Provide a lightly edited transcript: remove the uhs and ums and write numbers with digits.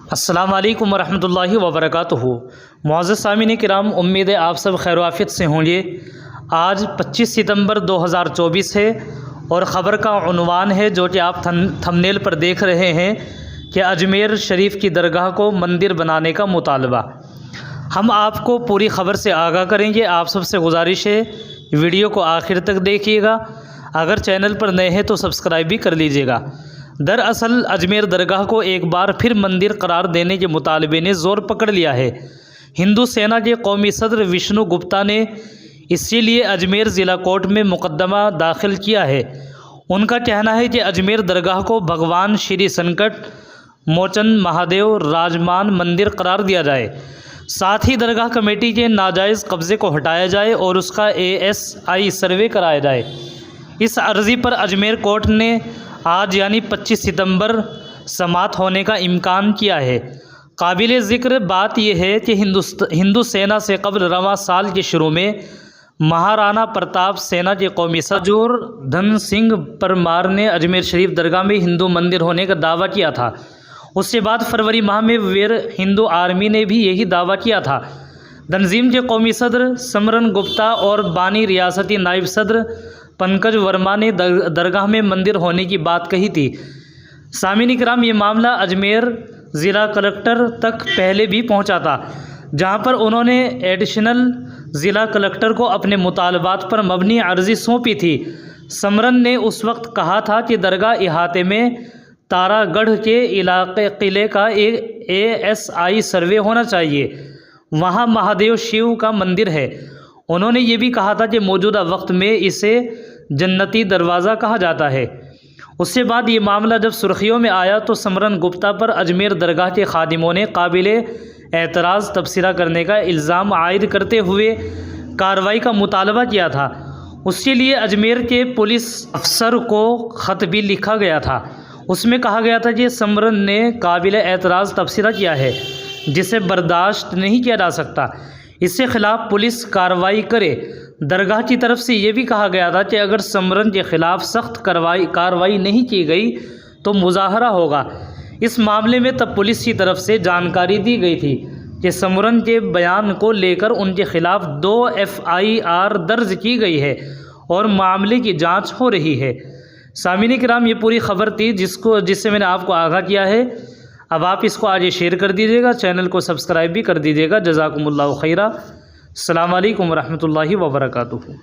अस्सलाम वालेकुम वरहमतुल्लाहि वबरकातुहू। मुअज़्ज़ज़ सामीन किराम, उम्मीद है आप सब खैर आफियत से होंगे। आज 25 सितंबर 2024 है और ख़बर का उन्वान है जो कि आप थंबनेल पर देख रहे हैं कि अजमेर शरीफ की दरगाह को मंदिर बनाने का मुतालबा। हम आपको पूरी ख़बर से आगाह करेंगे। आप सबसे गुजारिश है वीडियो को आखिर तक देखिएगा। अगर चैनल पर नए हैं तो सब्सक्राइब भी कर लीजिएगा। दरअसल अजमेर दरगाह को एक बार फिर मंदिर करार देने के मुतालबे ने ज़ोर पकड़ लिया है। हिंदू सेना के कौमी सदर विष्णु गुप्ता ने इसीलिए अजमेर ज़िला कोर्ट में मुकदमा दाखिल किया है। उनका कहना है कि अजमेर दरगाह को भगवान श्री संकट मोचन महादेव राजमान मंदिर करार दिया जाए, साथ ही दरगाह कमेटी के नाजायज़ कब्ज़े को हटाया जाए और उसका ASI सर्वे कराया जाए। इस अर्ज़ी पर अजमेर कोर्ट ने आज यानी 25 सितंबर समाअत होने का इम्कान किया है। काबिल ज़िक्र बात यह है कि हिंदू सेना से कबल रवां साल के शुरू में महाराणा प्रताप सेना के कौमी सदर धन सिंह परमार ने अजमेर शरीफ दरगाह में हिंदू मंदिर होने का दावा किया था। उसके बाद फरवरी माह में वीर हिंदू आर्मी ने भी यही दावा किया था। तंजीम के कौमी सदर समरन गुप्ता और बानी रियासती नायब सदर पंकज वर्मा ने दरगाह में मंदिर होने की बात कही थी। सामीन इकराम, ये मामला अजमेर ज़िला कलेक्टर तक पहले भी पहुंचा था, जहां पर उन्होंने एडिशनल ज़िला कलेक्टर को अपने मुतालबात पर मबनी अर्ज़ी सौंपी थी। समरन ने उस वक्त कहा था कि दरगाह इहाते में तारागढ़ के इलाके किले का ASI सर्वे होना चाहिए। वहाँ महादेव शिव का मंदिर है। उन्होंने ये भी कहा था कि मौजूदा वक्त में इसे जन्नती दरवाज़ा कहा जाता है। उसके बाद ये मामला जब सुर्खियों में आया तो समरन गुप्ता पर अजमेर दरगाह के खादिमों ने काबिल एतराज़ तबसरा करने का इल्ज़ाम आयद करते हुए कार्रवाई का मुतालबा किया था। उसके लिए अजमेर के पुलिस अफसर को ख़त भी लिखा गया था। उसमें कहा गया था कि समरन ने काबिल एतराज़ तबसरा किया है जिसे बर्दाश्त नहीं किया जा सकता, इसके ख़िलाफ़ पुलिस कार्रवाई करे। दरगाह की तरफ से ये भी कहा गया था कि अगर समरन के ख़िलाफ़ सख्त कार्रवाई नहीं की गई तो मुज़ाहरा होगा। इस मामले में तब पुलिस की तरफ से जानकारी दी गई थी कि समरन के बयान को लेकर उनके ख़िलाफ़ 2 FIR दर्ज की गई है और मामले की जांच हो रही है। सामीन किराम, ये पूरी ख़बर थी जिससे मैंने आपको आगाह किया है। अब आप इसको आगे शेयर कर दीजिएगा, चैनल को सब्सक्राइब भी कर दीजिएगा। जज़ाकुमुल्लाहु खैरा। अस्सलाम वालेकुम रहमतुल्लाहि व बरकातुहू।